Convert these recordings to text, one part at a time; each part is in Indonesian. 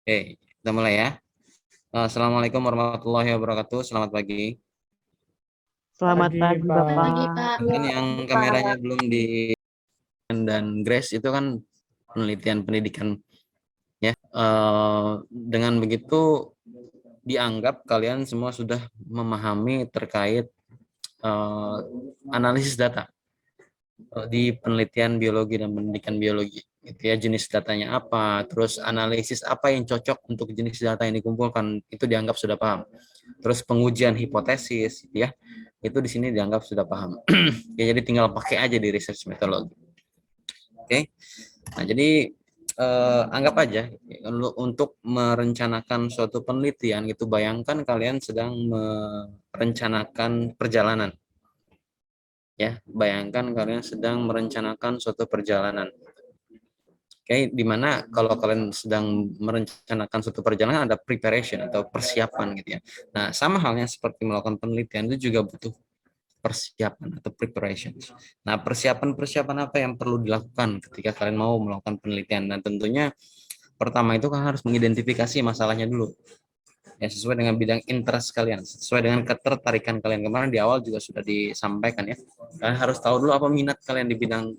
Oke, kita mulai ya. Assalamualaikum warahmatullahi wabarakatuh. Selamat pagi. Selamat Pagi, pagi, Pak. Pagi, Bapak. Pak. Mungkin yang kameranya belum di dan Grace itu kan penelitian pendidikan ya. Dengan begitu dianggap kalian semua sudah memahami terkait eh, analisis data di penelitian biologi dan pendidikan biologi. Gitu ya, jenis datanya apa, terus analisis apa yang cocok untuk jenis data yang dikumpulkan itu dianggap sudah paham. Terus pengujian hipotesis, ya, itu di sini dianggap sudah paham. Ya, jadi tinggal pakai aja di research methodology. Oke, nah jadi anggap aja untuk merencanakan suatu penelitian itu bayangkan kalian sedang merencanakan perjalanan. Ya, bayangkan kalian sedang merencanakan suatu perjalanan. Oke, di mana kalau kalian sedang merencanakan suatu perjalanan ada preparation atau persiapan gitu ya. Nah, sama halnya seperti melakukan penelitian itu juga butuh persiapan atau preparation. Nah, persiapan-persiapan apa yang perlu dilakukan ketika kalian mau melakukan penelitian? Dan tentunya pertama itu kan harus mengidentifikasi masalahnya dulu. Ya, sesuai dengan bidang interest kalian, sesuai dengan ketertarikan kalian. Kemarin di awal juga sudah disampaikan ya. Kalian harus tahu dulu apa minat kalian di bidang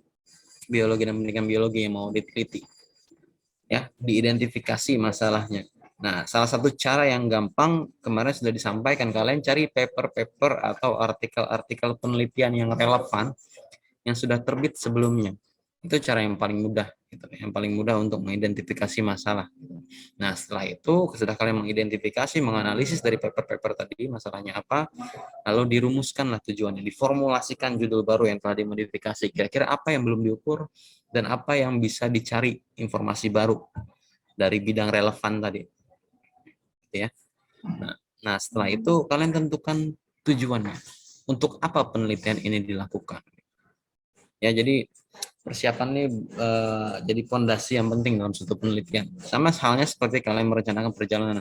biologi dan pendidikan biologi yang mau diteliti. Ya, diidentifikasi masalahnya. Nah, salah satu cara yang gampang kemarin sudah disampaikan, kalian cari paper-paper atau artikel-artikel penelitian yang relevan yang sudah terbit sebelumnya. Itu cara yang paling mudah, gitu. Yang paling mudah untuk mengidentifikasi masalah. Nah, setelah itu sudah kalian mengidentifikasi, menganalisis dari paper-paper tadi masalahnya apa, lalu dirumuskanlah tujuannya, diformulasikan judul baru yang telah dimodifikasi. Kira-kira apa yang belum diukur dan apa yang bisa dicari informasi baru dari bidang relevan tadi, gitu ya. Nah, setelah itu kalian tentukan tujuannya. Untuk apa penelitian ini dilakukan? Ya, jadi persiapan ini jadi fondasi yang penting dalam suatu penelitian. Sama halnya seperti kalian merencanakan perjalanan.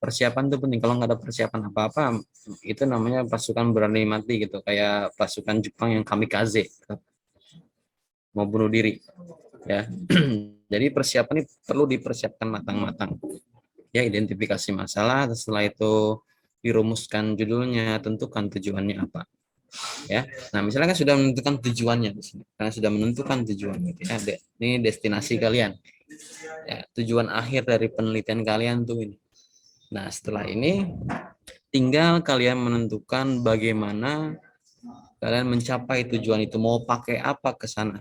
Persiapan itu penting. Kalau nggak ada persiapan apa-apa, itu namanya pasukan berani mati gitu. Kayak pasukan Jepang yang kamikaze, gitu. Mau bunuh diri. Ya, jadi persiapan ini perlu dipersiapkan matang-matang. Ya, identifikasi masalah, setelah itu dirumuskan judulnya, tentukan tujuannya apa. Ya, nah misalnya kan sudah menentukan tujuannya di sini, karena sudah menentukan tujuan gitu ya. Ini destinasi kalian. Ya, tujuan akhir dari penelitian kalian tuh ini. Nah, setelah ini tinggal kalian menentukan bagaimana kalian mencapai tujuan itu, mau pakai apa ke sana.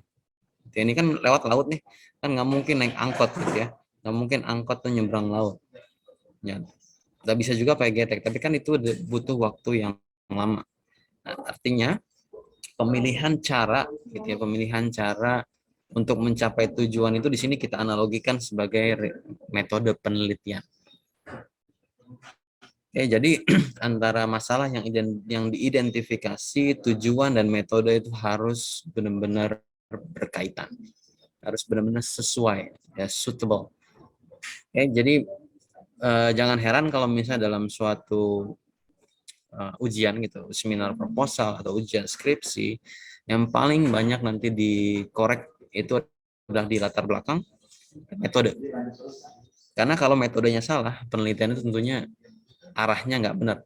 Ini kan lewat laut nih, kan nggak mungkin naik angkot gitu ya, nggak mungkin angkot tuh nyebrang laut. Ya, nggak bisa juga pakai getek, tapi kan itu butuh waktu yang lama. Nah, artinya pemilihan cara gitu ya, pemilihan cara untuk mencapai tujuan itu di sini kita analogikan sebagai metode penelitian. Oke, jadi antara masalah yang diidentifikasi, tujuan dan metode itu harus benar-benar berkaitan, harus benar-benar sesuai, ya, suitable. Oke, jadi jangan heran kalau misalnya dalam suatu ujian gitu, seminar proposal atau ujian skripsi, yang paling banyak nanti dikorek itu adalah di latar belakang metode. Karena kalau metodenya salah, penelitian itu tentunya arahnya nggak benar.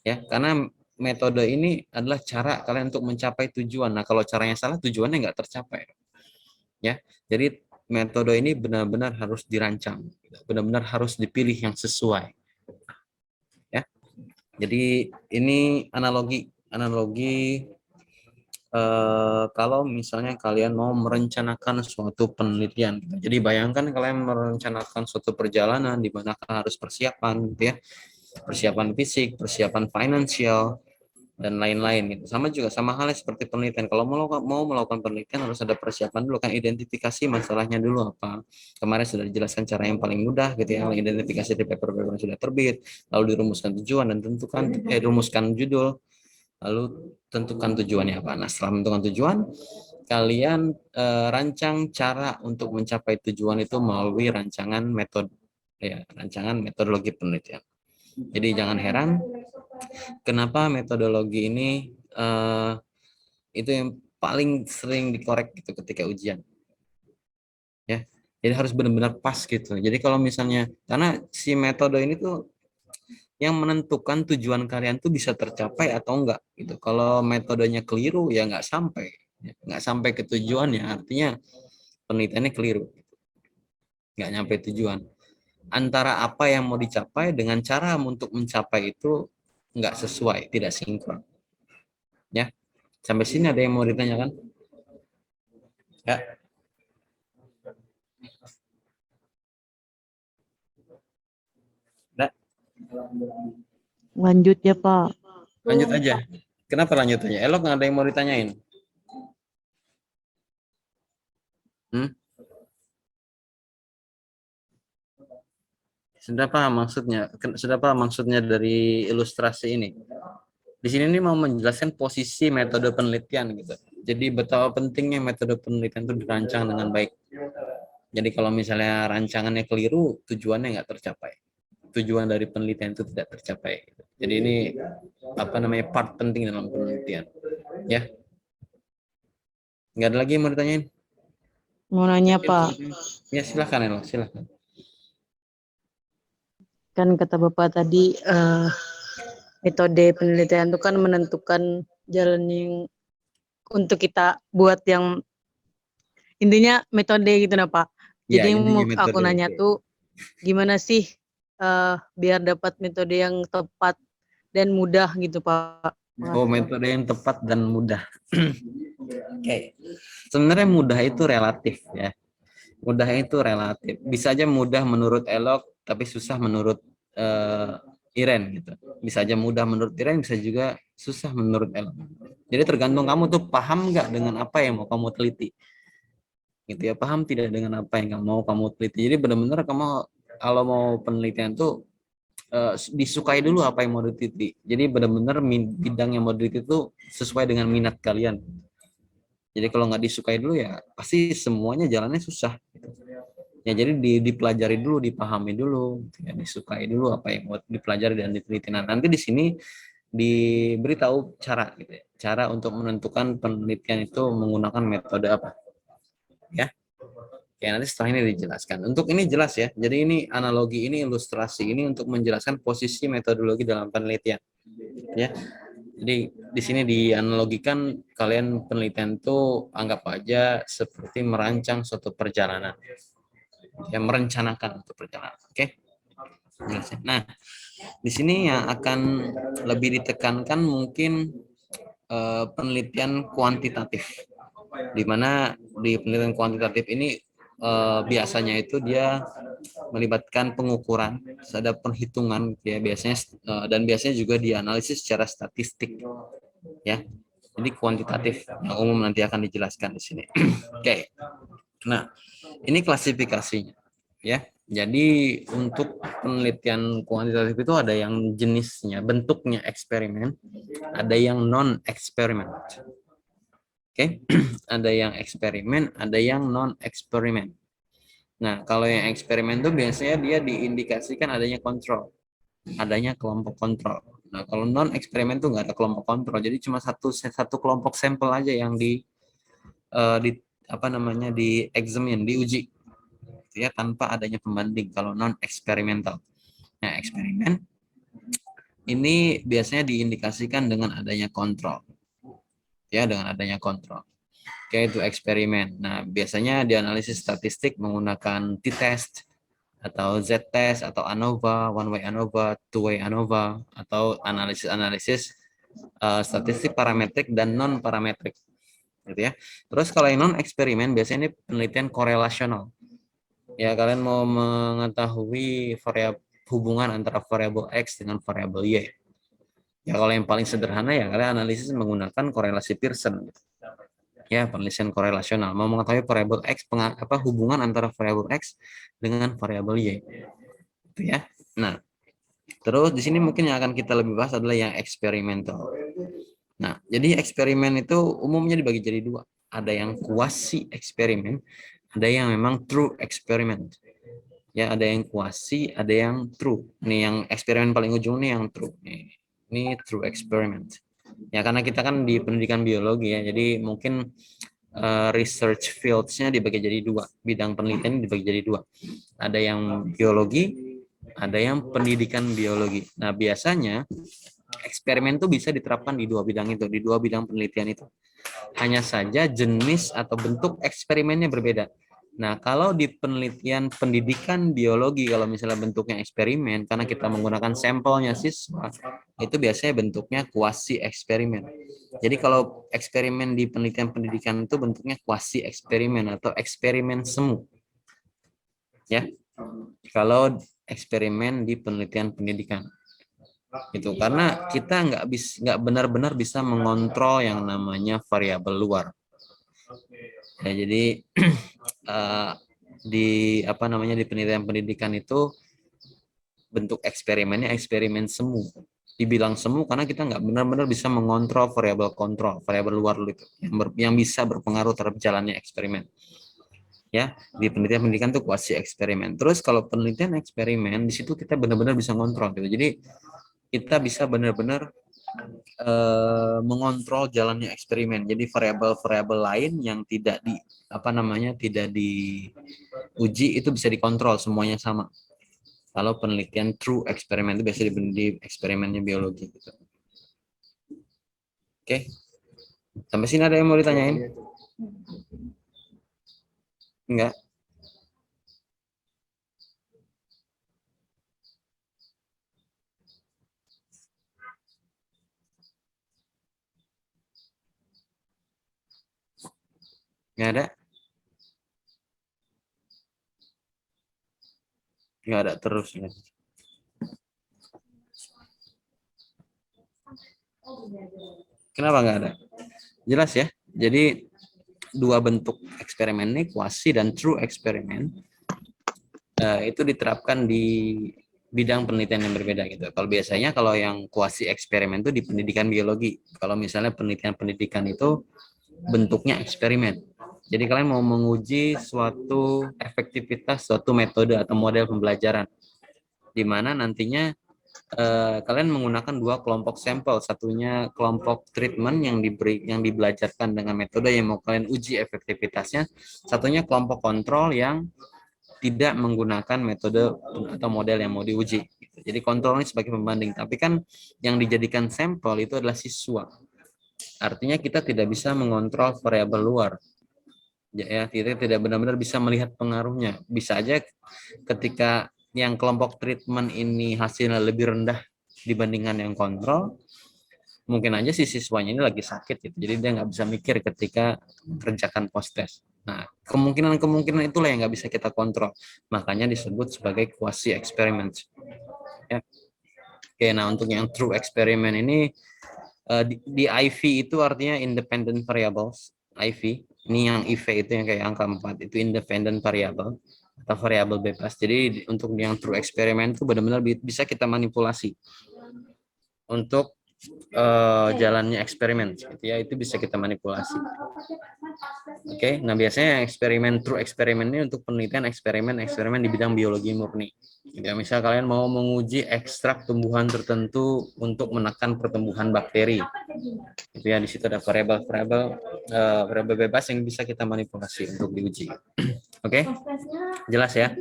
Ya, karena metode ini adalah cara kalian untuk mencapai tujuan. Nah, kalau caranya salah, tujuannya nggak tercapai. Ya, jadi metode ini benar-benar harus dirancang, benar-benar harus dipilih yang sesuai. Ya, jadi ini analogi kalau misalnya kalian mau merencanakan suatu penelitian. Jadi bayangkan kalian merencanakan suatu perjalanan di mana harus persiapan gitu ya. Persiapan fisik, persiapan finansial dan lain-lain gitu. Sama juga sama halnya seperti penelitian. Kalau mau melakukan penelitian harus ada persiapan dulu kan, identifikasi masalahnya dulu apa. Kemarin sudah dijelaskan cara yang paling mudah gitu ya, identifikasi di paper-paper yang sudah terbit, lalu dirumuskan tujuan dan tentukan rumuskan judul, lalu tentukan tujuannya apa. Nah, setelah menentukan tujuan, kalian rancang cara untuk mencapai tujuan itu melalui rancangan metode, ya, rancangan metodologi penelitian. Jadi jangan heran kenapa metodologi ini itu yang paling sering dikorek gitu ketika ujian. Ya, Jadi harus benar-benar pas gitu. Jadi kalau misalnya, karena si metode ini tuh yang menentukan tujuan kalian tuh bisa tercapai atau enggak gitu. Kalau metodenya keliru ya nggak sampai ke tujuannya, artinya penelitiannya keliru, nggak nyampe tujuan. Antara apa yang mau dicapai dengan cara untuk mencapai itu nggak sesuai, tidak sinkron. Ya, sampai sini ada yang mau ditanyakan? Ya, Lanjut ya, Pak. lanjut aja. Kenapa lanjut aja? Elok nggak ada yang mau ditanyain? Hmm? Sudah paham maksudnya? Sudah paham maksudnya dari ilustrasi ini? Di sini nih mau menjelaskan posisi metode penelitian gitu. Jadi betapa pentingnya metode penelitian itu dirancang dengan baik. Jadi kalau misalnya rancangannya keliru, tujuannya nggak tercapai. Tujuan dari penelitian itu tidak tercapai. Jadi ini apa namanya part penting dalam penelitian. Ya, nggak ada lagi yang mau ditanyain? Mau nanya, Pak. Ya silahkan ya, silahkan. Kan kata Bapak tadi, metode penelitian itu kan menentukan jalan yang untuk kita buat yang intinya metode gitu nah, Pak. Ya, Jadi yang intinya mau aku metode. nanya tuh gimana sih biar dapat metode yang tepat dan mudah gitu, Pak. Oh, Makasih. metode yang tepat dan mudah. Oke. Sebenarnya mudah itu relatif ya. Mudah itu relatif. Bisa aja mudah menurut Elok, tapi susah menurut Iren gitu. Bisa aja mudah menurut Iren, bisa juga susah menurut Elok. Jadi tergantung kamu tuh paham nggak dengan apa yang mau kamu teliti. Gitu ya, paham tidak dengan apa yang mau kamu teliti. Jadi benar-benar kamu kalau mau penelitian tuh disukai dulu apa yang mau diteliti. Jadi benar-benar bidang yang mau diteliti itu sesuai dengan minat kalian. Jadi kalau nggak disukai dulu ya pasti semuanya jalannya susah. Ya jadi dipelajari dulu, dipahami dulu, ya, disukai dulu apa yang mau dipelajari dan diteliti. Nah, nanti di sini diberitahu cara gitu ya. Cara untuk menentukan penelitian itu menggunakan metode apa ya. Ya nanti setelah ini dijelaskan. Untuk ini jelas ya. Jadi ini analogi ini ilustrasi ini untuk menjelaskan posisi metodologi dalam penelitian ya. Jadi di sini dianalogikan kalian penelitian itu anggap aja seperti merancang suatu perjalanan. Ya merencanakan untuk perjalanan. Oke. Nah, di sini yang akan lebih ditekankan mungkin penelitian kuantitatif. Di mana di penelitian kuantitatif ini biasanya itu dia melibatkan pengukuran, ada perhitungan ya biasanya dan biasanya juga dianalisis secara statistik ya. Jadi kuantitatif yang umum nanti akan dijelaskan di sini. Oke. Nah, ini klasifikasinya ya. Jadi untuk penelitian kuantitatif itu ada yang jenisnya, bentuknya eksperimen, ada yang non eksperimen. Oke, ada yang eksperimen, ada yang non eksperimen. Nah, kalau yang eksperimen itu biasanya dia diindikasikan adanya kontrol, adanya kelompok kontrol. Nah, kalau non eksperimen tuh nggak ada kelompok kontrol, jadi cuma satu kelompok sampel aja yang di apa namanya di examine, diuji, ya tanpa adanya pembanding. Kalau non eksperimental, nah eksperimen ini biasanya diindikasikan dengan adanya kontrol, ya dengan adanya kontrol. Yaitu eksperimen. Nah, biasanya dianalisis statistik menggunakan t-test atau z-test atau ANOVA, one way ANOVA, two way ANOVA atau analisis-analisis statistik parametrik dan non parametrik gitu ya. Terus kalau yang non eksperimen biasanya ini penelitian korelasional. Ya, kalian mau mengetahui hubungan antara variabel X dengan variabel Y. Ya, kalau yang paling sederhana ya kalian analisis menggunakan korelasi Pearson. Ya, penelitian korelasional. Mau mengetahui variabel X, hubungan antara variabel X dengan variabel Y. Itu ya. Nah, terus di sini mungkin yang akan kita lebih bahas adalah yang eksperimental. Nah, jadi eksperimen itu umumnya dibagi jadi dua. Ada yang kuasi eksperimen, ada yang memang true eksperimen. Ya, ada yang kuasi, ada yang true. Ini yang eksperimen paling ujung nih yang true. Ini true experiment. Ya, karena kita kan di pendidikan biologi ya, jadi mungkin research fields-nya dibagi jadi dua, bidang penelitian dibagi jadi dua. Ada yang biologi, ada yang pendidikan biologi. Nah, biasanya eksperimen itu bisa diterapkan di dua bidang itu, di dua bidang penelitian itu. Hanya saja jenis atau bentuk eksperimennya berbeda. Nah, kalau di penelitian pendidikan biologi, kalau misalnya bentuknya eksperimen, karena kita menggunakan sampelnya siswa, itu biasanya bentuknya kuasi eksperimen. Jadi kalau eksperimen di penelitian pendidikan itu bentuknya kuasi eksperimen atau eksperimen semu. Ya, kalau eksperimen di penelitian pendidikan itu karena kita nggak benar-benar bisa mengontrol yang namanya variabel luar. Ya, jadi di apa namanya di penelitian pendidikan itu bentuk eksperimennya eksperimen semu. Dibilang semu karena kita nggak benar-benar bisa mengontrol variabel luar itu yang bisa berpengaruh terhadap jalannya eksperimen. Ya, di penelitian pendidikan itu kuasi eksperimen. Terus kalau penelitian eksperimen di situ kita benar-benar bisa mengontrol gitu. Jadi kita bisa benar-benar mengontrol jalannya eksperimen. Jadi variabel-variabel lain yang tidak diuji itu bisa dikontrol semuanya sama. Kalau penelitian true eksperimen itu biasanya di eksperimennya biologi gitu. Oke. Sampai sini ada yang mau ditanyain? Enggak. Enggak ada. Enggak ada terus ya. Kenapa enggak ada? Jelas ya. Jadi dua bentuk eksperimen ini kuasi dan true eksperimen itu diterapkan di bidang penelitian yang berbeda gitu. Kalau biasanya kalau yang kuasi eksperimen itu di pendidikan biologi. Kalau misalnya penelitian pendidikan itu bentuknya eksperimen. Jadi kalian mau menguji suatu efektivitas suatu metode atau model pembelajaran di mana nantinya kalian menggunakan dua kelompok sampel, satunya kelompok treatment yang dibelajarkan dengan metode yang mau kalian uji efektivitasnya, satunya kelompok kontrol yang tidak menggunakan metode atau model yang mau diuji. Jadi kontrol ini sebagai pembanding, tapi kan yang dijadikan sampel itu adalah siswa. Artinya kita tidak bisa mengontrol variabel luar. Ya, kita tidak benar-benar bisa melihat pengaruhnya. Bisa aja ketika yang kelompok treatment ini hasilnya lebih rendah dibandingkan yang kontrol, mungkin aja si siswanya ini lagi sakit gitu. Jadi dia nggak bisa mikir ketika kerjakan post test. Nah, kemungkinan itulah yang nggak bisa kita kontrol. Makanya disebut sebagai quasi experiment. Ya. Oke, nah untuk yang true experiment ini di IV itu artinya independent variables. IV ini yang IV itu yang kayak angka 4 itu independent variable atau variabel bebas. Jadi untuk yang true experiment itu benar-benar bisa kita manipulasi untuk jalannya eksperimen gitu ya, itu bisa kita manipulasi. Oke, nah biasanya eksperimen true eksperimen ini untuk penelitian eksperimen di bidang biologi murni. Ya, misal kalian mau menguji ekstrak tumbuhan tertentu untuk menekan pertumbuhan bakteri. Itu ya, di situ ada variabel bebas yang bisa kita manipulasi untuk diuji. Oke? Jelas ya?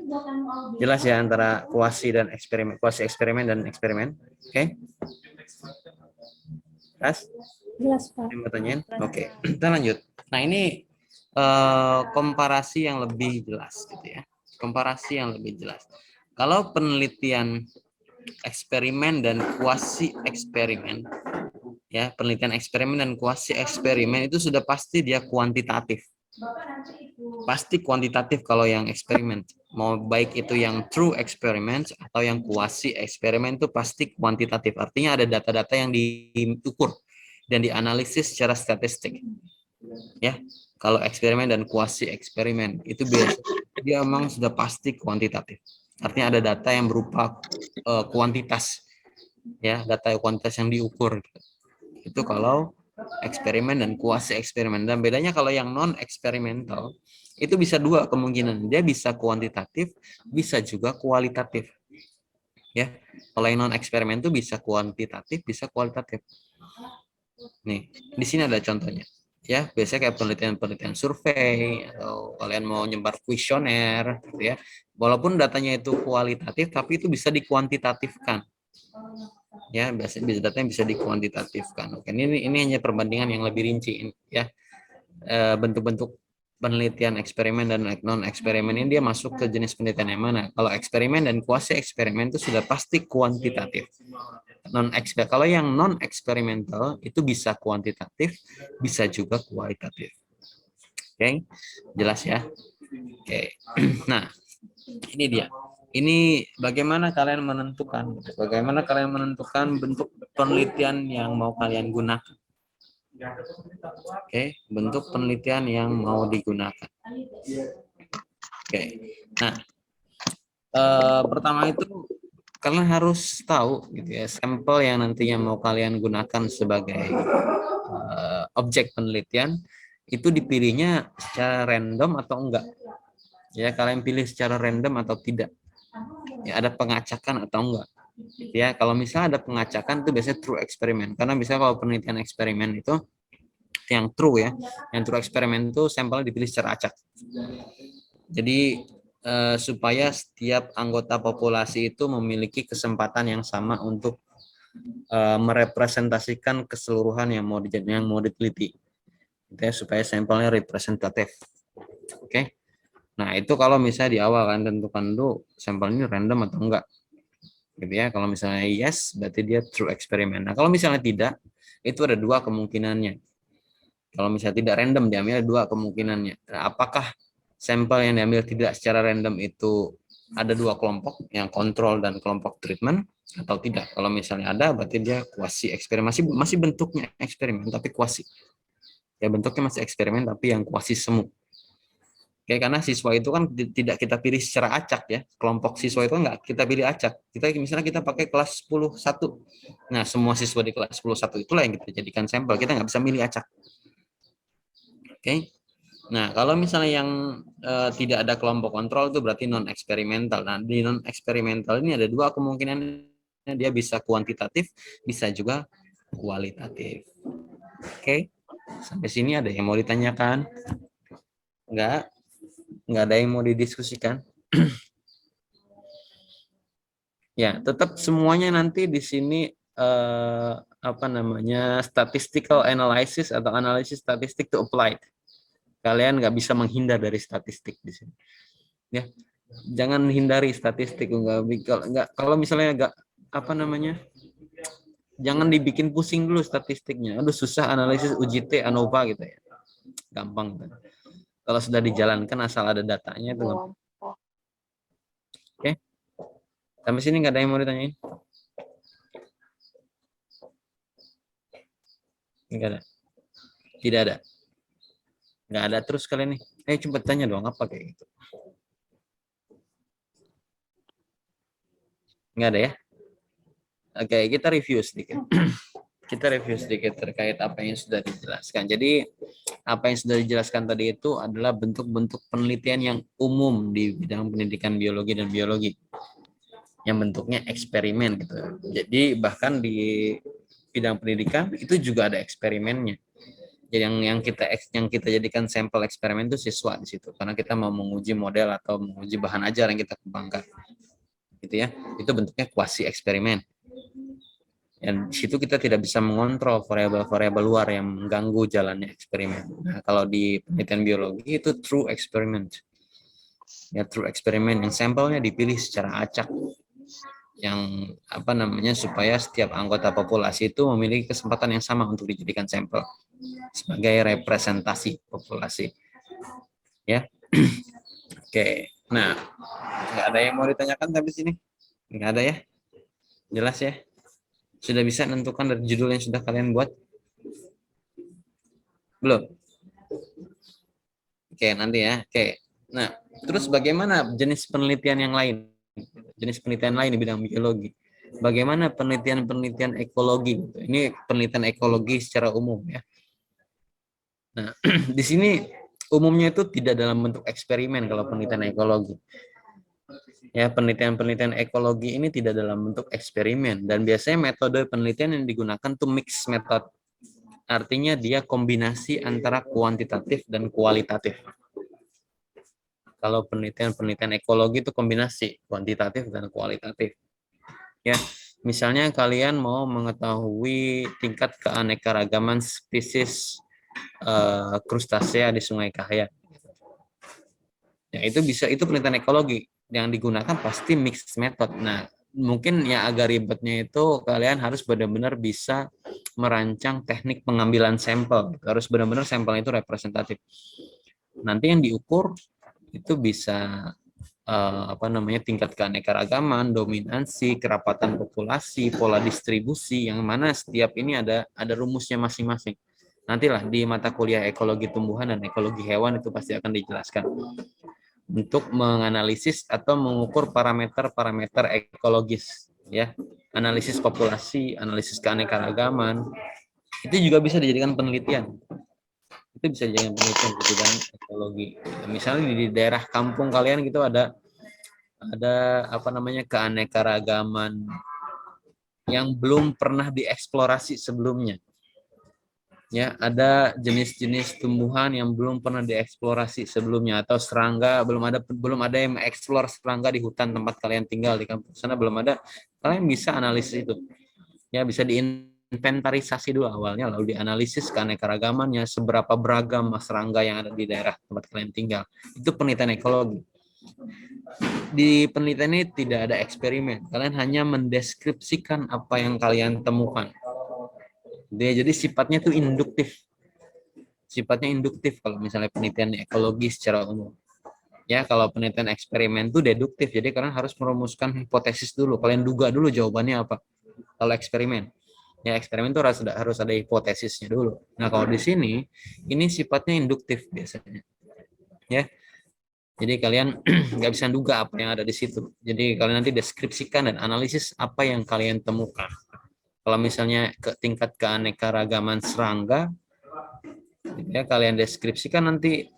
Jelas ya antara kuasi eksperimen dan eksperimen. Oke? Jelas, Pak. Yang pertanyaan? Oke, kita lanjut. Nah, ini komparasi yang lebih jelas gitu ya. Komparasi yang lebih jelas. Kalau penelitian eksperimen dan kuasi eksperimen, ya, penelitian eksperimen dan kuasi eksperimen itu sudah pasti dia kuantitatif. Pasti kuantitatif kalau yang eksperimen. Mau baik itu yang true experiment atau yang kuasi eksperimen itu pasti kuantitatif. Artinya ada data-data yang diukur dan dianalisis secara statistik. Ya, kalau eksperimen dan kuasi eksperimen itu biasanya dia memang sudah pasti kuantitatif. Artinya ada data yang berupa kuantitas, ya, data kuantitas yang diukur. Itu kalau eksperimen dan kuasi eksperimen. Dan bedanya kalau yang non eksperimental itu bisa dua kemungkinan. Dia bisa kuantitatif, bisa juga kualitatif. Ya, kalau yang non eksperimen itu bisa kuantitatif, bisa kualitatif. Nih, di sini ada contohnya. Ya, biasanya kayak penelitian-penelitian survei atau kalian mau nyebar kuesioner gitu ya. Walaupun datanya itu kualitatif tapi itu bisa dikuantitatifkan. Ya, biasanya datanya bisa dikuantitatifkan. Oke, ini hanya perbandingan yang lebih rinci ya. Bentuk-bentuk penelitian eksperimen dan non eksperimen ini dia masuk ke jenis penelitian yang mana. Kalau eksperimen dan kuasi eksperimen itu sudah pasti kuantitatif. Kalau yang non eksperimental itu bisa kuantitatif, bisa juga kualitatif. Oke, jelas ya. Oke. Nah, ini dia. Ini bagaimana kalian menentukan? Bagaimana kalian menentukan bentuk penelitian yang mau kalian gunakan? Oke, bentuk penelitian yang mau digunakan. Oke. Nah, pertama itu kalian harus tahu gitu ya, sampel yang nantinya mau kalian gunakan sebagai objek penelitian itu dipilihnya secara random atau enggak. Ya, kalian pilih secara random atau tidak. Ya, ada pengacakan atau enggak. Ya, kalau misalnya ada pengacakan itu biasanya true eksperimen. Karena misalnya kalau penelitian eksperimen itu yang true ya, yang true eksperimen itu sampelnya dipilih secara acak. Jadi supaya setiap anggota populasi itu memiliki kesempatan yang sama untuk merepresentasikan keseluruhan yang mau diteliti. Gitu ya, supaya sampelnya representatif. Oke. Nah, itu kalau misalnya di awal kan tentukan dulu sampel ini random atau enggak. Gitu ya. Kalau misalnya yes, berarti dia true eksperimen. Nah, kalau misalnya tidak, itu ada dua kemungkinannya. Kalau misalnya tidak random, diambil dua kemungkinannya. Nah, apakah sampel yang diambil tidak secara random itu ada dua kelompok, yang kontrol dan kelompok treatment, atau tidak? Kalau misalnya ada, berarti dia kuasi eksperimen. Masih bentuknya eksperimen, tapi kuasi. Ya, bentuknya masih eksperimen, tapi yang kuasi semu. Oke, karena siswa itu kan tidak kita pilih secara acak ya. Kelompok siswa itu enggak kita pilih acak. Misalnya kita pakai kelas 10-1. Nah, semua siswa di kelas 10-1 itulah yang kita jadikan sampel. Kita nggak bisa milih acak. Oke. Nah, kalau misalnya yang tidak ada kelompok kontrol itu berarti non eksperimental. Nah, di non eksperimental ini ada dua kemungkinan, dia bisa kuantitatif, bisa juga kualitatif. Oke. Sampai sini ada yang mau ditanyakan? Enggak? Enggak ada yang mau didiskusikan? Ya, tetap semuanya nanti di sini apa namanya, statistical analysis atau analisis statistik to applied. Kalian nggak bisa menghindar dari statistik di sini. Ya, jangan hindari statistik. Kalau misalnya nggak apa namanya, jangan dibikin pusing dulu statistiknya. Aduh susah analisis UJT ANOVA gitu ya. Gampang. Kalau sudah dijalankan asal ada datanya itu gampang. Oke. Sampai sini nggak ada yang mau ditanyain? Nggak ada. Tidak ada. Nggak ada terus kalian nih. Coba tanya dong apa kayak gitu. Nggak ada ya? Oke, kita review sedikit. Kita review sedikit terkait apa yang sudah dijelaskan. Jadi, apa yang sudah dijelaskan tadi itu adalah bentuk-bentuk penelitian yang umum di bidang pendidikan biologi dan biologi. Yang bentuknya eksperimen gitu. Jadi, bahkan di bidang pendidikan itu juga ada eksperimennya. Jadi yang kita jadikan sampel eksperimen itu siswa di situ, karena kita mau menguji model atau menguji bahan ajar yang kita kembangkan. Gitu ya. Itu bentuknya kuasi eksperimen. Dan di situ kita tidak bisa mengontrol variabel-variabel luar yang mengganggu jalannya eksperimen. Nah, kalau di penelitian biologi itu true experiment. Ya, true experiment yang sampelnya dipilih secara acak. Yang apa namanya, supaya setiap anggota populasi itu memiliki kesempatan yang sama untuk dijadikan sampel sebagai representasi populasi. Ya. Oke. Nah, nggak ada yang mau ditanyakan sampai sini? Nggak ada ya? Jelas ya? Sudah bisa menentukan dari judul yang sudah kalian buat? Belum? Oke, nanti ya. Oke. Nah, terus bagaimana jenis penelitian yang lain? Jenis penelitian lain di bidang biologi. Bagaimana penelitian-penelitian ekologi? Ini penelitian ekologi secara umum ya. Nah, di sini umumnya itu tidak dalam bentuk eksperimen kalau penelitian ekologi. Ya, penelitian-penelitian ekologi ini tidak dalam bentuk eksperimen, dan biasanya metode penelitian yang digunakan tuh mix method artinya dia kombinasi antara kuantitatif dan kualitatif. Kalau penelitian ekologi itu kombinasi kuantitatif dan kualitatif. Ya, misalnya kalian mau mengetahui tingkat keanekaragaman spesies krustasea di Sungai Kahayan. Ya, itu penelitian ekologi. Yang digunakan pasti mixed method. Nah, mungkin yang agak ribetnya itu kalian harus benar-benar bisa merancang teknik pengambilan sampel. Harus benar-benar sampel itu representatif. Nanti yang diukur itu bisa tingkat keanekaragaman, dominansi, kerapatan populasi, pola distribusi, yang mana setiap ini ada rumusnya masing-masing. Nantilah di mata kuliah ekologi tumbuhan dan ekologi hewan itu pasti akan dijelaskan. Untuk menganalisis atau mengukur parameter-parameter ekologis, ya, analisis populasi, analisis keanekaragaman, itu juga bisa dijadikan penelitian. Itu bisa dijadikan penelitian di bidang ekologi. Misalnya di daerah kampung kalian gitu ada keanekaragaman yang belum pernah dieksplorasi sebelumnya. Ya, ada jenis-jenis tumbuhan yang belum pernah dieksplorasi sebelumnya, atau serangga belum ada yang mengeksplor serangga di hutan tempat kalian tinggal di kampung sana belum ada. Kalian bisa analisis itu. Ya, bisa diinventarisasi dulu awalnya, lalu dianalisis keanekaragamannya, seberapa beragam serangga yang ada di daerah tempat kalian tinggal. Itu penelitian ekologi. Di penelitian ini tidak ada eksperimen. Kalian hanya mendeskripsikan apa yang kalian temukan. Jadi sifatnya itu induktif. Sifatnya induktif kalau misalnya penelitian ekologi secara umum. Ya, kalau penelitian eksperimen itu deduktif. Jadi kalian harus merumuskan hipotesis dulu. Kalian duga dulu jawabannya apa. Kalau eksperimen. Ya, eksperimen itu harus ada hipotesisnya dulu. Nah, kalau di sini ini sifatnya induktif biasanya. Ya. Jadi kalian nggak bisa duga apa yang ada di situ. Jadi kalian nanti deskripsikan dan analisis apa yang kalian temukan. Kalau misalnya tingkat keanekaragaman serangga, ya kalian deskripsikan nanti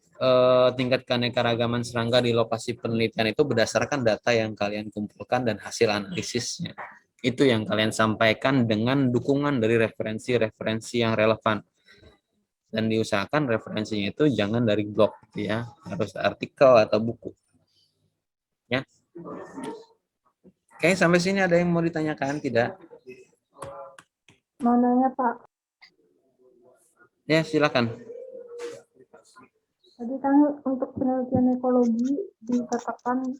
tingkat keanekaragaman serangga di lokasi penelitian itu berdasarkan data yang kalian kumpulkan dan hasil analisisnya. Itu yang kalian sampaikan dengan dukungan dari referensi-referensi yang relevan. Dan diusahakan referensinya itu jangan dari blog, ya, harus artikel atau buku. Ya. Oke, sampai sini ada yang mau ditanyakan tidak? Mau nanya Pak, Ya, silakan. tadi kan untuk penelitian ekologi dikatakan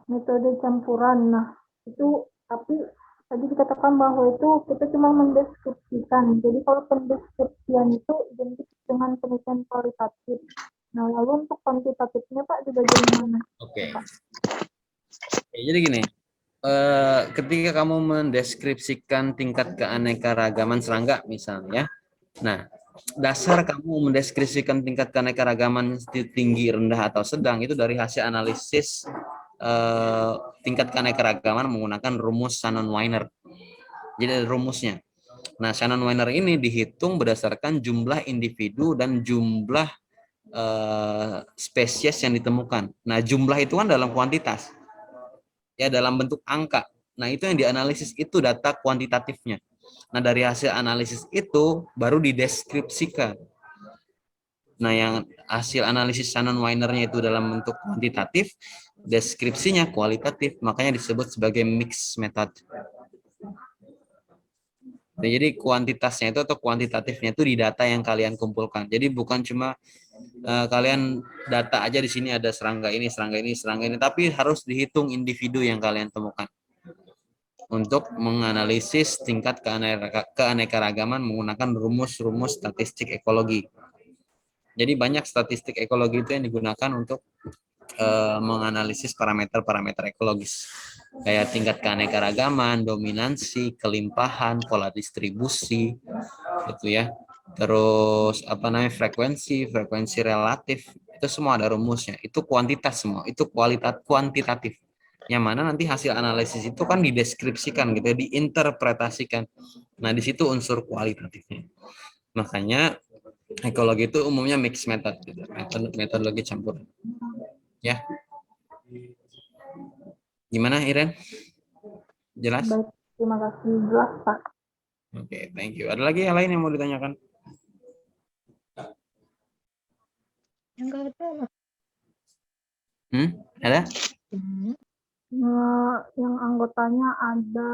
metode campuran. Nah, itu tapi tadi dikatakan bahwa itu kita cuma mendeskripsikan. Jadi kalau pendeskripsian itu identik dengan penelitian kualitatif. Nah, lalu untuk kuantitatifnya Pak di bagian mana? Oke. Jadi gini, ketika kamu mendeskripsikan tingkat keanekaragaman serangga misalnya, nah dasar kamu mendeskripsikan tingkat keanekaragaman tinggi, rendah, atau sedang itu dari hasil analisis tingkat keanekaragaman menggunakan rumus Shannon-Weiner. Jadi ada rumusnya. Nah, Shannon-Weiner ini dihitung berdasarkan jumlah individu dan jumlah spesies yang ditemukan. Nah, jumlah itu kan dalam kuantitas, ya, dalam bentuk angka. Nah, itu yang dianalisis itu data kuantitatifnya. Nah, dari hasil analisis itu baru dideskripsikan. Nah, yang hasil analisis Shannon-Weinernya itu dalam bentuk kuantitatif, deskripsinya kualitatif, makanya disebut sebagai mixed method. Nah, jadi kuantitasnya itu atau kuantitatifnya itu di data yang kalian kumpulkan. Jadi bukan cuma kalian data aja di sini ada serangga ini, serangga ini, serangga ini, tapi harus dihitung individu yang kalian temukan untuk menganalisis tingkat keanekaragaman menggunakan rumus-rumus statistik ekologi. Jadi banyak statistik ekologi itu yang digunakan untuk menganalisis parameter-parameter ekologis. Kayak tingkat keanekaragaman, dominansi, kelimpahan, pola distribusi, gitu ya. Terus frekuensi relatif, itu semua ada rumusnya. Itu kuantitas semua, itu kuantitatif. Yang mana nanti hasil analisis itu kan dideskripsikan gitu ya, diinterpretasikan. Nah, di situ unsur kualitatifnya. Makanya ekologi itu umumnya mixed method gitu. Metodologi campur. Ya. Gimana, Iren? Jelas? Baik, terima kasih. Jelas Pak. Oke, thank you. Ada lagi yang lain yang mau ditanyakan? Ada? Yang anggotanya ada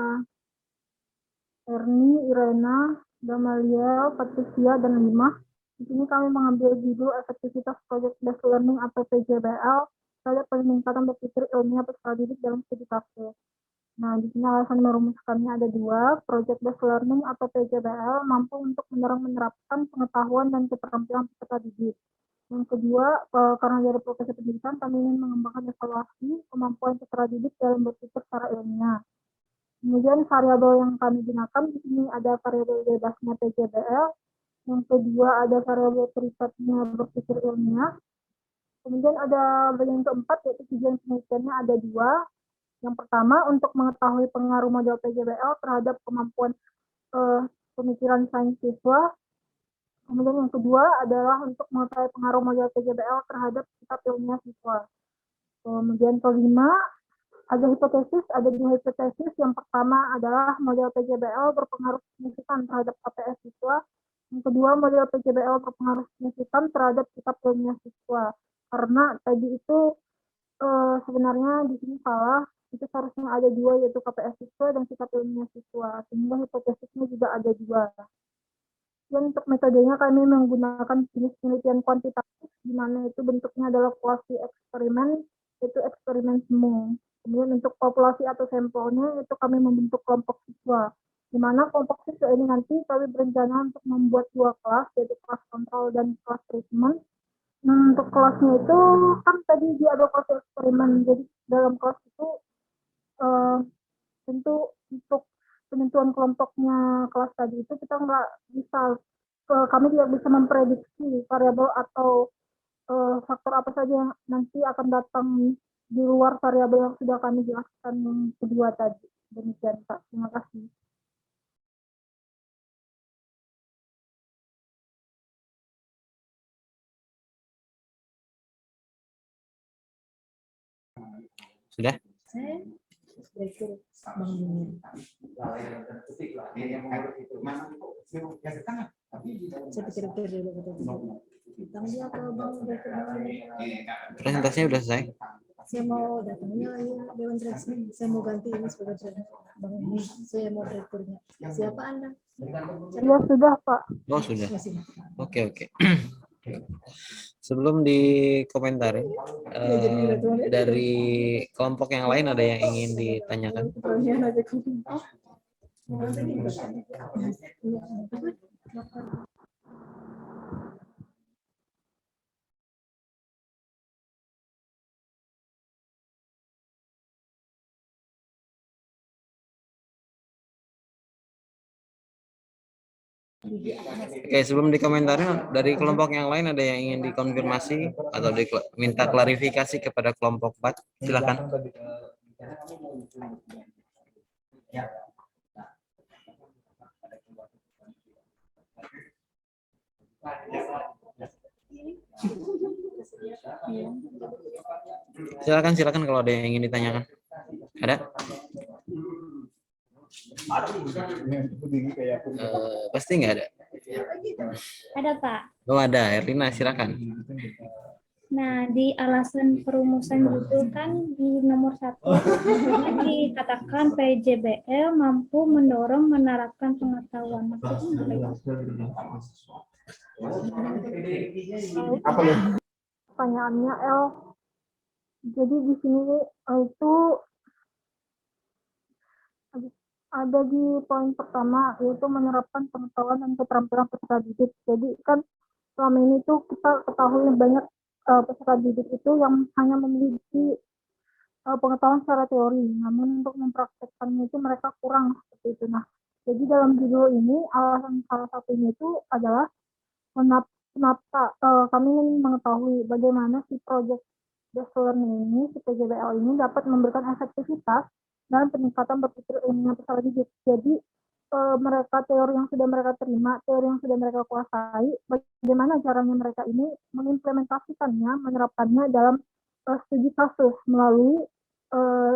Erni, Irena, Gamaliel, Patricia, dan Lima. Di sini kami mengambil judul efektivitas Project Based Learning atau PJBL terhadap peningkatan berpikir ilmiah peserta didik dalam studi kasus. Nah, di sini alasan merumuskannya ada dua. Project Based Learning atau PJBL mampu untuk mendorong menerapkan pengetahuan dan keterampilan peserta didik. Yang kedua, karena dari profesi pendidikan, kami ingin mengembangkan evaluasi kemampuan peserta didik dalam berpikir secara ilmiah. Kemudian variabel yang kami gunakan di sini ada variabel bebasnya PJBL, yang kedua ada variabel terikatnya berpikir ilmiah. Kemudian ada yang keempat yaitu tujuan penelitiannya ada dua. Yang pertama untuk mengetahui pengaruh model PJBL terhadap kemampuan pemikiran sains siswa. Kemudian yang kedua adalah untuk mengetahui pengaruh model PJBL terhadap sikap ilmiah siswa. Kemudian kelima ada hipotesis, ada dua hipotesis. Yang pertama adalah model PJBL berpengaruh signifikan terhadap KPS siswa. Yang kedua, model PJBL berpengaruh signifikan terhadap sikap ilmiah siswa. Karena tadi itu sebenarnya di sini salah, itu seharusnya ada dua, yaitu KPS siswa dan sikap ilmiah siswa. Sehingga hipotesisnya juga ada dua. Dan untuk metodenya kami menggunakan jenis penelitian kuantitatif, di mana itu bentuknya adalah kuasi eksperimen, yaitu eksperimen semu. Kemudian untuk populasi atau sampelnya itu kami membentuk kelompok siswa. Di mana kelompok siswa ini nanti kami berencana untuk membuat dua kelas, yaitu kelas kontrol dan kelas treatment. Nah, untuk kelasnya itu kan tadi dia ada kelas eksperimen, jadi dalam kelas itu tentu untuk penentuan kelompoknya kelas tadi itu kita nggak bisa, kami tidak bisa memprediksi variabel atau faktor apa saja yang nanti akan datang di luar variabel yang sudah kami jelaskan yang kedua tadi. Demikian Pak, terima kasih. Sudah? Presentasinya udah selesai? Saya mau datangnya ya Dewan Direksi, saya mau ganti ini sebagai Bang ini, saya mau direkturnya. Siapa Anda? Ya sudah Pak. Oh sudah. Oke. Sebelum dikomentarin, dari kelompok yang lain ada yang ingin ditanyakan? Oke, sebelum dikomentarin, dari kelompok yang lain ada yang ingin dikonfirmasi atau minta klarifikasi kepada kelompok 4? Silakan. Silakan kalau ada yang ingin ditanyakan. Ada? Pasti nggak ada. Ada Pak. Oh ada, Erlina silakan. Nah, di alasan perumusan judul kan di nomor 1 dikatakan PJBL mampu mendorong menerapkan pengetahuan. Maksudnya apa ya? Pertanyaannya L. Jadi di sini itu ada di poin pertama yaitu menerapkan pengetahuan dan keterampilan peserta didik. Jadi kan selama ini tuh kita ketahui banyak peserta didik itu yang hanya memiliki pengetahuan secara teori, namun untuk mempraktekkannya itu mereka kurang seperti itu. Nah, jadi dalam judul ini alasan salah satunya itu adalah kenapa kami ingin mengetahui bagaimana si project based learning ini, si PJBL ini dapat memberikan efektivitas dalam peningkatan berpikir ilmiah peserta didik. Jadi mereka teori yang sudah mereka terima, teori yang sudah mereka kuasai, bagaimana caranya mereka ini mengimplementasikannya, menerapkannya dalam studi kasus melalui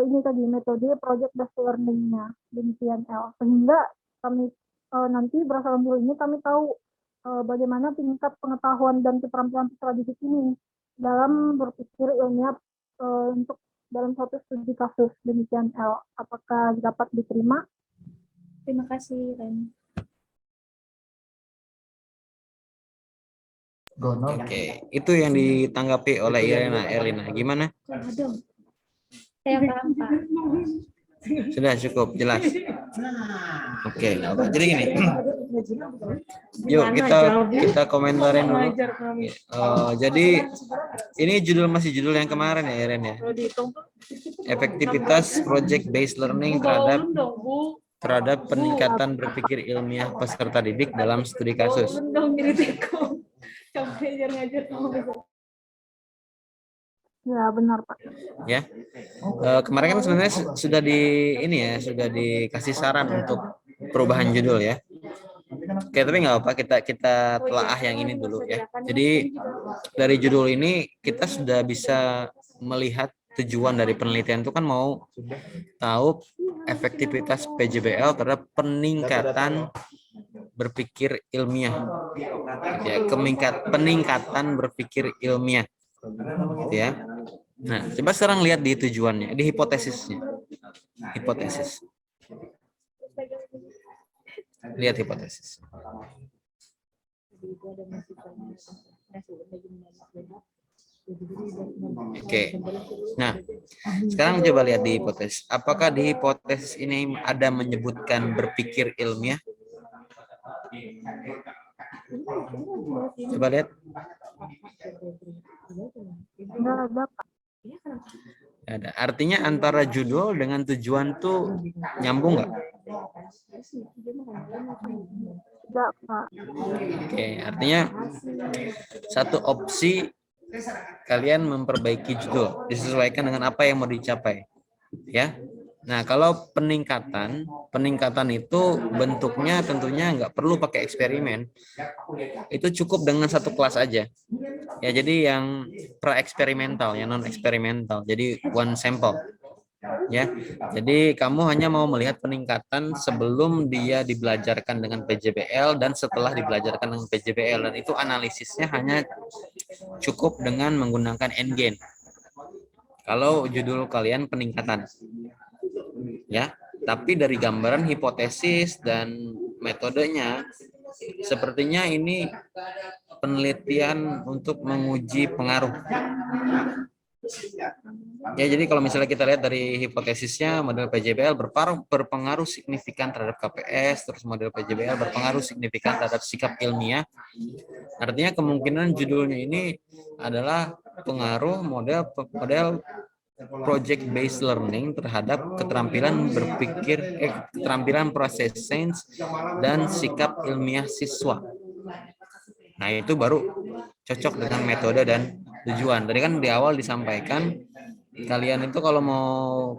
ini tadi metode project based learning-nya, demikian L. Sehingga kami nanti berdasarkan hal ini kami tahu bagaimana tingkat pengetahuan dan keterampilan siswa didik ini dalam berpikir ilmiah untuk dalam suatu studi kasus. Demikian El, apakah dapat diterima? Terima kasih, Ren. Oke, itu yang ditanggapi oleh Irena. Erlina, gimana? Aduh, saya paham, Pak. Sudah cukup jelas. Oke, jadi gini. Yuk kita komentarin dulu. Jadi ini masih judul yang kemarin ya, Iren ya. Efektivitas project based learning terhadap peningkatan berpikir ilmiah peserta didik dalam studi kasus. Ya, benar, Pak. Ya. Kemarin kan sebenarnya sudah sudah dikasih saran untuk perubahan judul ya. Oke, tapi nggak apa, kita telaah yang ini dulu ya. Jadi dari judul ini kita sudah bisa melihat tujuan dari penelitian itu kan mau tahu efektivitas PJBL terhadap peningkatan berpikir ilmiah. Ya, peningkatan berpikir ilmiah. Gitu ya. Nah, coba sekarang lihat di tujuannya, di hipotesisnya. Hipotesis. Lihat hipotesis. Oke. Nah, sekarang coba lihat di hipotesis. Apakah di hipotesis ini ada menyebutkan berpikir ilmiah? Coba lihat. Enggak ada, Pak. Ada. Artinya antara judul dengan tujuan tuh nyambung nggak? Tidak, Pak. Oke, artinya satu opsi kalian memperbaiki judul disesuaikan dengan apa yang mau dicapai, ya. Nah, kalau peningkatan itu bentuknya tentunya nggak perlu pakai eksperimen. Itu cukup dengan satu kelas aja. Ya, jadi yang pra-eksperimental, yang non-eksperimental. Jadi one sample. Ya. Jadi kamu hanya mau melihat peningkatan sebelum dia dibelajarkan dengan PJBL dan setelah dibelajarkan dengan PJBL, dan itu analisisnya hanya cukup dengan menggunakan NGen. Kalau judul kalian peningkatan. Ya, tapi dari gambaran hipotesis dan metodenya sepertinya ini penelitian untuk menguji pengaruh. Ya, jadi kalau misalnya kita lihat dari hipotesisnya, model PJBL berpengaruh signifikan terhadap KPS, terus model PJBL berpengaruh signifikan terhadap sikap ilmiah. Artinya kemungkinan judulnya ini adalah pengaruh model project based learning terhadap keterampilan berpikir, keterampilan proses sains dan sikap ilmiah siswa. Nah, itu baru cocok dengan metode dan tujuan. Tadi kan di awal disampaikan kalian itu kalau mau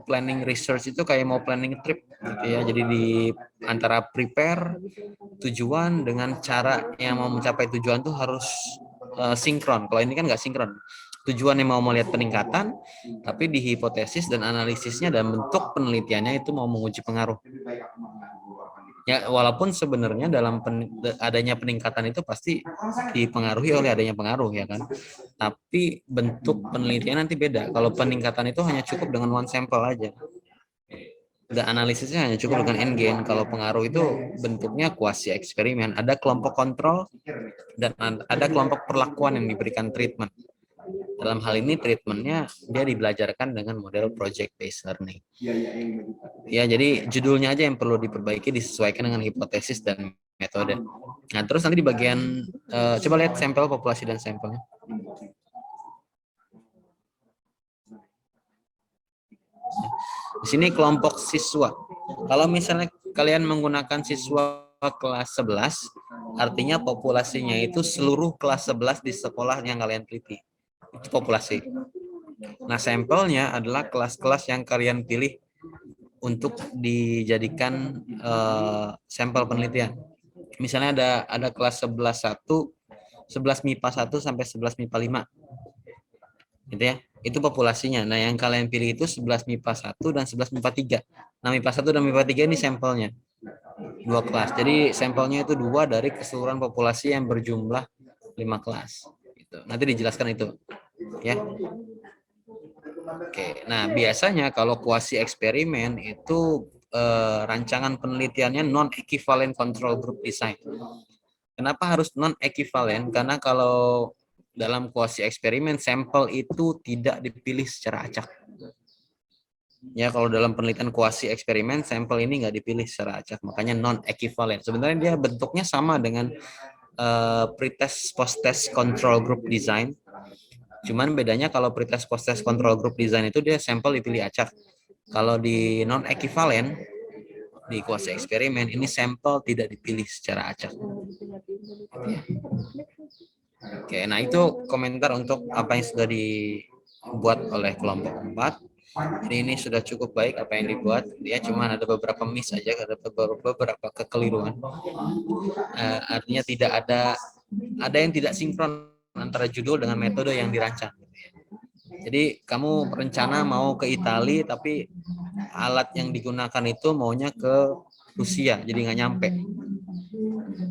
planning research itu kayak mau planning trip gitu ya. Jadi di antara prepare tujuan dengan cara yang mau mencapai tujuan tuh harus sinkron. Kalau ini kan nggak sinkron. Tujuan yang mau melihat peningkatan, tapi di hipotesis dan analisisnya dan bentuk penelitiannya itu mau menguji pengaruh. Ya, walaupun sebenarnya dalam adanya peningkatan itu pasti dipengaruhi oleh adanya pengaruh ya kan. Tapi bentuk penelitian nanti beda. Kalau peningkatan itu hanya cukup dengan one sample aja. Dan analisisnya hanya cukup dengan NGen. Kalau pengaruh itu bentuknya kuasi eksperimen. Ada kelompok kontrol dan ada kelompok perlakuan yang diberikan treatment. Dalam hal ini treatmentnya dia dibelajarkan dengan model project based learning. Ya, jadi judulnya aja yang perlu diperbaiki, disesuaikan dengan hipotesis dan metode. Nah, terus nanti di bagian coba lihat sampel populasi dan sampelnya. Di sini kelompok siswa. Kalau misalnya kalian menggunakan siswa kelas 11, artinya populasinya itu seluruh kelas 11 di sekolah yang kalian teliti. Itu populasi. Nah, sampelnya adalah kelas-kelas yang kalian pilih untuk dijadikan sampel penelitian. Misalnya ada kelas 11 MIPA 1 sampai 11 MIPA 5. Gitu ya. Itu populasinya. Nah, yang kalian pilih itu 11 MIPA 1 dan 11 MIPA 3. Nah, MIPA 1 dan MIPA 3 ini sampelnya. 2 kelas. Jadi sampelnya itu 2 dari keseluruhan populasi yang berjumlah 5 kelas. Gitu. Nanti dijelaskan itu, ya. Oke, nah biasanya kalau kuasi eksperimen itu rancangan penelitiannya non-equivalent control group design. Kenapa harus non-equivalent? Karena kalau dalam kuasi eksperimen, sampel itu tidak dipilih secara acak. Ya, kalau dalam penelitian kuasi eksperimen, sampel ini nggak dipilih secara acak, makanya non-equivalent. Sebenarnya dia bentuknya sama dengan pretest post-test control group design. Cuman bedanya kalau pretest post-test control group design itu dia sampel dipilih acak. Kalau di non-equivalent, di kuasi eksperimen, ini sampel tidak dipilih secara acak. Oke, nah itu komentar untuk apa yang sudah dibuat oleh kelompok 4. Jadi ini sudah cukup baik apa yang dibuat. Dia cuma ada beberapa miss saja, ada beberapa kekeliruan. Artinya tidak ada yang tidak sinkron antara judul dengan metode yang dirancang. Jadi kamu rencana mau ke Italia, tapi alat yang digunakan itu maunya ke Rusia, jadi nggak nyampe.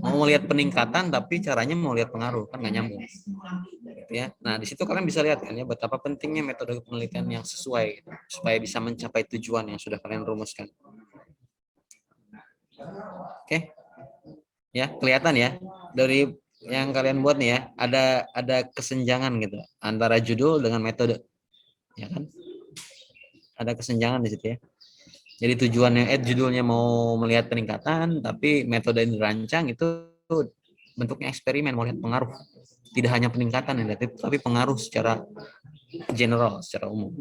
Mau melihat peningkatan, tapi caranya mau lihat pengaruh, kan nggak nyambung. Gitu ya. Nah di situ kalian bisa lihat kan ya betapa pentingnya metode penelitian yang sesuai, gitu, supaya bisa mencapai tujuan yang sudah kalian rumuskan. Oke, ya kelihatan ya dari yang kalian buat nih ya, ada kesenjangan gitu antara judul dengan metode, ya kan? Ada kesenjangan di situ ya. Jadi tujuannya judulnya mau melihat peningkatan, tapi metode yang dirancang itu bentuknya eksperimen, mau lihat pengaruh. Tidak hanya peningkatan yang tapi pengaruh secara general, secara umum.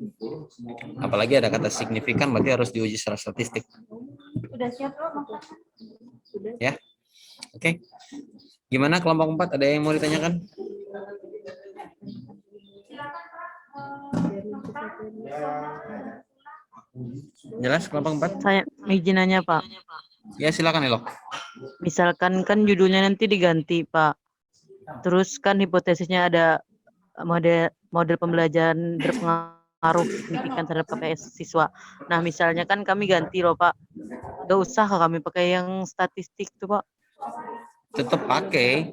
Apalagi ada kata signifikan, berarti harus diuji secara statistik. Sudah siap loh, Ya, oke. Gimana kelompok 4? Ada yang mau ditanyakan? Jelas kelompok 4? Saya izin nanya, Pak. Ya silakan Elok. Misalkan kan judulnya nanti diganti, Pak. Terus kan hipotesisnya ada model pembelajaran berpengaruh signifikan terhadap KPS siswa. Nah, misalnya kan kami ganti loh, Pak. Gak usah kami pakai yang statistik tuh, Pak. Tetap pakai.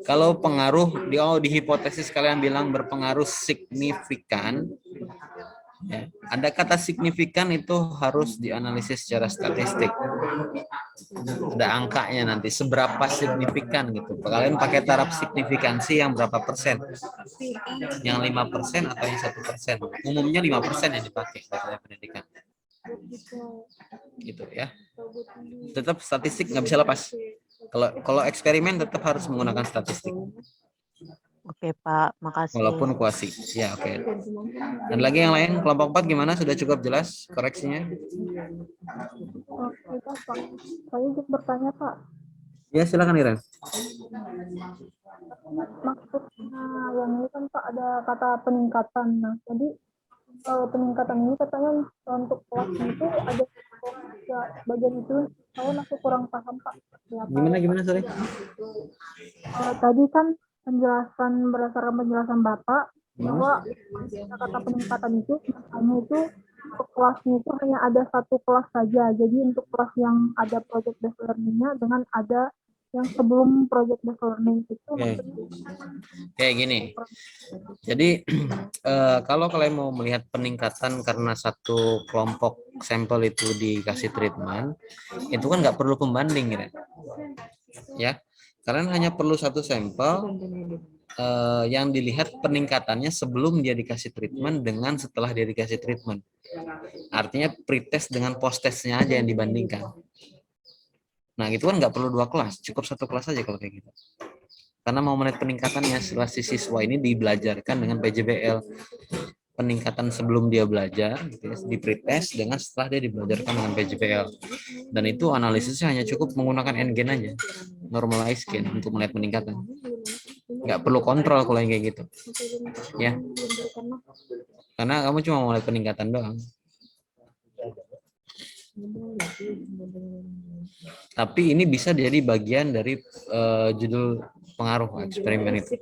Kalau pengaruh di hipotesis kalian bilang berpengaruh signifikan, ya, ada kata signifikan itu harus dianalisis secara statistik. Ada angkanya nanti seberapa signifikan gitu. Kalian pakai taraf signifikansi yang berapa persen? Yang 5% atau yang 1%? Umumnya 5% yang dipakai dalam pendidikan. Gitu ya. Tetap statistik nggak bisa lepas. Kalau eksperimen tetap harus menggunakan statistik. Oke, Pak. Makasih. Walaupun kuasi. Ya, oke. Dan lagi yang lain, kelompok 4 gimana? Sudah cukup jelas koreksinya? Oke, Pak. Saya ingin bertanya, Pak. Ya, silakan Iren. Maksudnya yang ini kan Pak ada kata peningkatan. Nah, jadi peningkatan ini katanya untuk kelasnya itu ada bagian itu saya masih kurang paham Pak. Gimana sorry? Tadi kan berdasarkan penjelasan Bapak bahwa kata peningkatan itu hanya itu untuk kelasnya itu hanya ada satu kelas saja. Jadi untuk kelas yang ada project based learning-nya dengan ada yang sebelum project based learning itu Kayak gini. Jadi kalau kalian mau melihat peningkatan karena satu kelompok sampel itu dikasih treatment, itu kan nggak perlu pembanding gitu. Ya. Kalian hanya perlu satu sampel yang dilihat peningkatannya sebelum dia dikasih treatment dengan setelah dia dikasih treatment. Artinya pretest dengan post-testnya aja yang dibandingkan. Nah, itu kan nggak perlu 2 kelas, cukup 1 kelas aja kalau kayak gitu. Karena mau melihat peningkatannya setelah si siswa ini dibelajarkan dengan PJBL. Peningkatan sebelum dia belajar, gitu ya, di pretest dengan setelah dia dibelajarkan dengan PJBL. Dan itu analisisnya hanya cukup menggunakan NGen aja, normalized gain untuk melihat peningkatan. Nggak perlu kontrol kalau yang kayak gitu. Ya. Karena kamu cuma mau melihat peningkatan doang. Tapi ini bisa jadi bagian dari judul pengaruh eksperimen itu.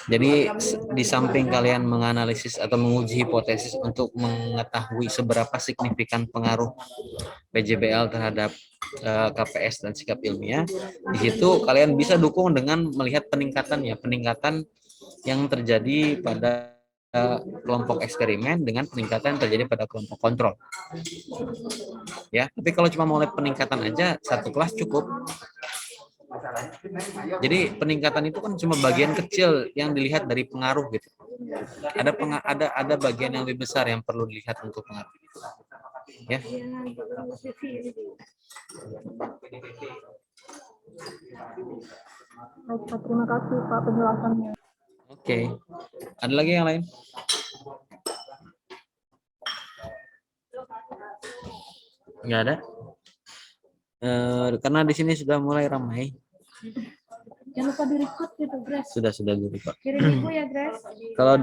Jadi di samping kalian menganalisis atau menguji hipotesis untuk mengetahui seberapa signifikan pengaruh PJBL terhadap KPS dan sikap ilmiah, di situ kalian bisa dukung dengan melihat peningkatan yang terjadi pada kelompok eksperimen dengan peningkatan yang terjadi pada kelompok kontrol. Ya, tapi kalau cuma mau lihat peningkatan aja satu kelas cukup. Jadi peningkatan itu kan cuma bagian kecil yang dilihat dari pengaruh gitu. Ada bagian yang lebih besar yang perlu dilihat untuk pengaruh. Ya. Baik, Pak, terima kasih Pak penjelasannya. Oke. Ada lagi yang lain? Nggak ada? Karena di sini sudah mulai ramai. Jangan lupa di-record gitu, Grace. Sudah dulu Pak. Kirim ibu ya, Grace.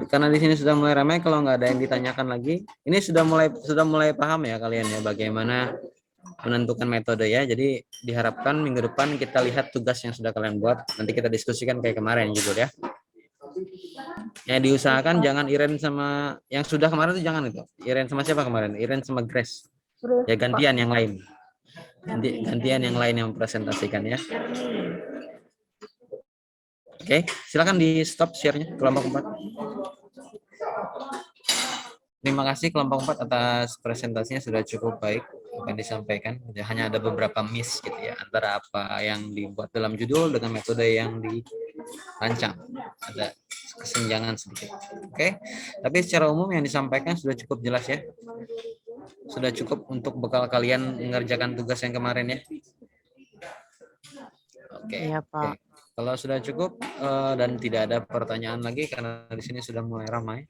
Karena di sini sudah mulai ramai, kalau nggak ada yang ditanyakan lagi, ini sudah mulai paham ya kalian ya bagaimana menentukan metode ya. Jadi diharapkan minggu depan kita lihat tugas yang sudah kalian buat, nanti kita diskusikan kayak kemarin judul ya. Ya diusahakan jangan Iren sama yang sudah kemarin itu jangan itu. Iren sama siapa kemarin? Iren sama Grace. Ya gantian yang lain. Gantian yang lain yang presentasikan ya. Oke, silakan di stop share-nya kelompok 4. Terima kasih kelompok 4 atas presentasinya, sudah cukup baik apa yang disampaikan. Hanya ada beberapa miss gitu ya antara apa yang dibuat dalam judul dengan metode yang dirancang. Ada kesenjangan sedikit. Oke. Tapi secara umum yang disampaikan sudah cukup jelas ya. Sudah cukup untuk bekal kalian mengerjakan tugas yang kemarin ya. Oke. Iya, Pak. Oke. Kalau sudah cukup dan tidak ada pertanyaan lagi karena di sini sudah mulai ramai,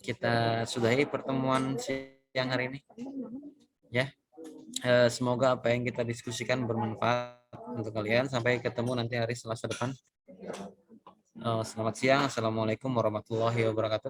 kita sudahi pertemuan siang hari ini. Ya, semoga apa yang kita diskusikan bermanfaat untuk kalian. Sampai ketemu nanti hari Selasa depan. Selamat siang. Assalamualaikum warahmatullahi wabarakatuh.